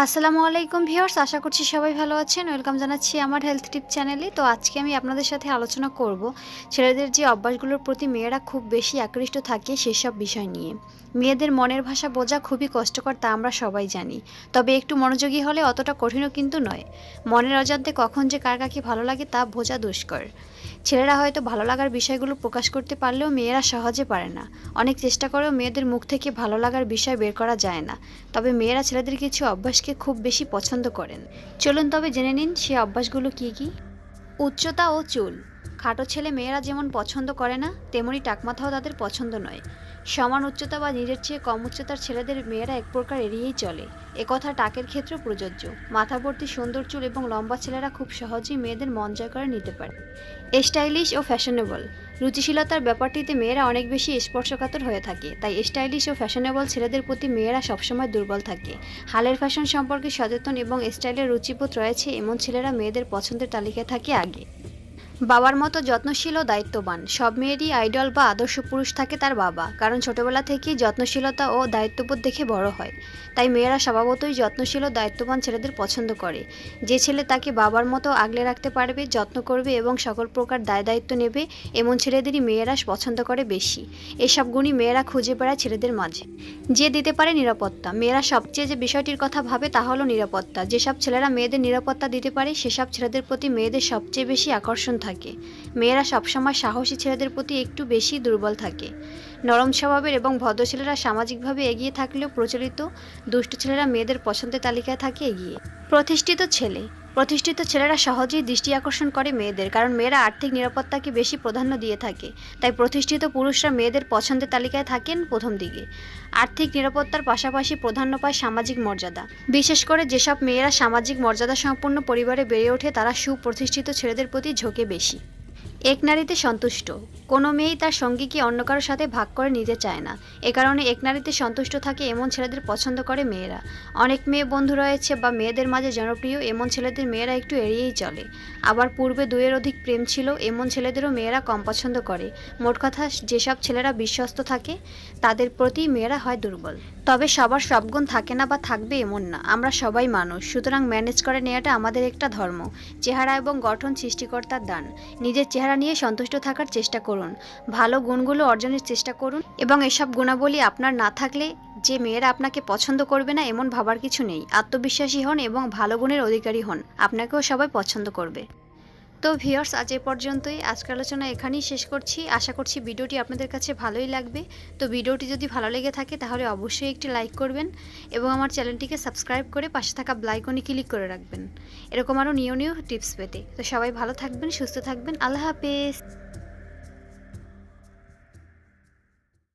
আসসালামু আলাইকুম ভিউয়ার্স, আশা করছি সবাই ভালো আছেন। ওয়েলকাম জানাচ্ছি আমার হেলথ টিপ চ্যানেলে। তো আজকে আমি আপনাদের সাথে আলোচনা করব ছেলেদের যে অভ্যাসগুলোর প্রতি মেয়েরা খুব বেশি আকৃষ্ট থাকে সেসব বিষয় নিয়ে। মেয়েদের মনের ভাষা বোঝা খুবই কষ্টকর, তা আমরা সবাই জানি। তবে একটু মনোযোগী হলে অতটা কঠিনও কিন্তু নয়। মনের অজান্তে কখন যে কার কাকে ভালো লাগে তা বোঝা দুষ্কর। ছেলেরা হয়তো ভালো লাগার বিষয়গুলো প্রকাশ করতে পারলেও মেয়েরা সহজে পারে না। অনেক চেষ্টা করেও মেয়েদের মুখ থেকে ভালো লাগার বিষয় বের করা যায় না। তবে মেয়েরা ছেলেদের কিছু অভ্যাসকে খুব বেশি পছন্দ করেন। চলুন তবে জেনে নিন সে অভ্যাসগুলো কী কী। উচ্চতা ও চুল। খাটো ছেলে মেয়েরা যেমন পছন্দ করে না, তেমনি টাকমাথাও তাদের পছন্দ নয়। সমান উচ্চতা বা নিজের চেয়ে কম উচ্চতার ছেলেদের মেয়েরা এক প্রকার এড়িয়েই চলে। একথা টাকের ক্ষেত্রেও প্রযোজ্য। মাথা ভর্তি সুন্দর চুল এবং লম্বা ছেলেরা খুব সহজেই মেয়েদের মন জয় করে নিতে পারে। স্টাইলিশ ও ফ্যাশনেবল। রুচিশীলতার ব্যাপারটিতে মেয়েরা অনেক বেশি স্পর্শকাতর হয়ে থাকে, তাই স্টাইলিশ ও ফ্যাশনেবল ছেলেদের প্রতি মেয়েরা সবসময় দুর্বল থাকে। হালের ফ্যাশন সম্পর্কে সচেতন এবং স্টাইলের রুচিবোধ রয়েছে এমন ছেলেরা মেয়েদের পছন্দের তালিকায় থাকে আগে। বাবার মতো যত্নশীল ও দায়িত্ববান। সব মেয়েরই আইডল বা আদর্শ পুরুষ থাকে তার বাবা, কারণ ছোটবেলা থেকেই যত্নশীলতা ও দায়িত্ববোধ দেখে বড় হয়। তাই মেয়েরা স্বভাবতই যত্নশীল ও দায়িত্ববান ছেলেদের পছন্দ করে। যে ছেলে তাকে বাবার মতো আগলে রাখতে পারবে, যত্ন করবে এবং সকল প্রকার দায় দায়িত্ব নেবে, এমন ছেলেদেরই মেয়েরা পছন্দ করে বেশি। এসব গুণই মেয়েরা খুঁজে বেড়ায় ছেলেদের মাঝে। যে দিতে পারে নিরাপত্তা। মেয়েরা সবচেয়ে যে বিষয়টির কথা ভাবে তা হলো নিরাপত্তা। যেসব ছেলেরা মেয়েদের নিরাপত্তা দিতে পারে সেসব ছেলেদের প্রতি মেয়েদের সবচেয়ে বেশি আকর্ষণ থাকে। মেয়েরা সবসময় সাহসী ছেলেদের প্রতি একটু বেশি দুর্বল থাকে। নরম স্বভাবের এবং ভদ্র ছেলেরা সামাজিকভাবে এগিয়ে থাকলেও প্রচলিত দুষ্ট ছেলেরা মেয়েদের পছন্দের তালিকায় থাকে এগিয়ে। প্রতিষ্ঠিত ছেলে। প্রতিষ্ঠিত ছেলেরা সহজেই দৃষ্টি আকর্ষণ করে মেয়েদের, কারণ মেয়েরা আর্থিক নিরাপত্তাকে বেশি প্রাধান্য দিয়ে থাকে। তাই প্রতিষ্ঠিত পুরুষরা মেয়েদের পছন্দের তালিকায় থাকেন প্রথম দিকে। আর্থিক নিরাপত্তার পাশাপাশি প্রাধান্য পায় সামাজিক মর্যাদা। বিশেষ করে যেসব মেয়েরা সামাজিক মর্যাদা সম্পন্ন পরিবারে বেড়ে ওঠে তারা সুপ্রতিষ্ঠিত ছেলেদের প্রতি ঝোঁকে বেশি। এক নারীতে সন্তুষ্ট। কোনো মেয়েই তার সঙ্গীকে অন্য কারোর সাথে ভাগ করে নিতে চায় না। এ কারণে এক নারীতে সন্তুষ্ট থাকে এমন ছেলেদের পছন্দ করে মেয়েরা। অনেক মেয়ে বন্ধু রয়েছে বা মেয়েদের মাঝে জনপ্রিয়, এমন ছেলেদের মেয়েরা একটু এড়িয়েই চলে। আবার পূর্বে দুইয়ের অধিক প্রেম ছিল এমন ছেলেদেরও মেয়েরা কম পছন্দ করে। মোট কথা, যেসব ছেলেরা বিশ্বস্ত থাকে তাদের প্রতি মেয়েরা হয় দুর্বল। তবে সবার সব গুণ থাকে না বা থাকবে এমন না। আমরা সবাই মানুষ, সুতরাং ম্যানেজ করে নেওয়াটা আমাদের একটা ধর্ম। চেহারা এবং গঠন সৃষ্টিকর্তার দান। নিজের চেহারা নিয়ে সন্তুষ্ট থাকার চেষ্টা করুন। ভালো গুণগুলো অর্জনের চেষ্টা করুন এবং এসব গুণাবলী আপনার না থাকলে যে মেয়েরা আপনাকে পছন্দ করবে না এমন ভাবার কিছু নেই। আত্মবিশ্বাসী হন এবং ভালো গুণের অধিকারী হন, আপনাকেও সবাই পছন্দ করবে। তো ভিউয়ার্স, আজ এ পর্যন্তই। আজকের আলোচনা এখানেই শেষ করছি। আশা করছি ভিডিওটি আপনাদের কাছে ভালোই লাগবে। তো ভিডিওটি যদি ভালো লেগে থাকে তাহলে অবশ্যই একটি লাইক করবেন এবং আমার চ্যানেলটিকে সাবস্ক্রাইব করে পাশে থাকা বেল আইকনে ক্লিক করে রাখবেন এরকম আরও নিউ নিউ টিপস পেতে। তো সবাই ভালো থাকবেন, সুস্থ থাকবেন। আল্লাহ হাফেজ।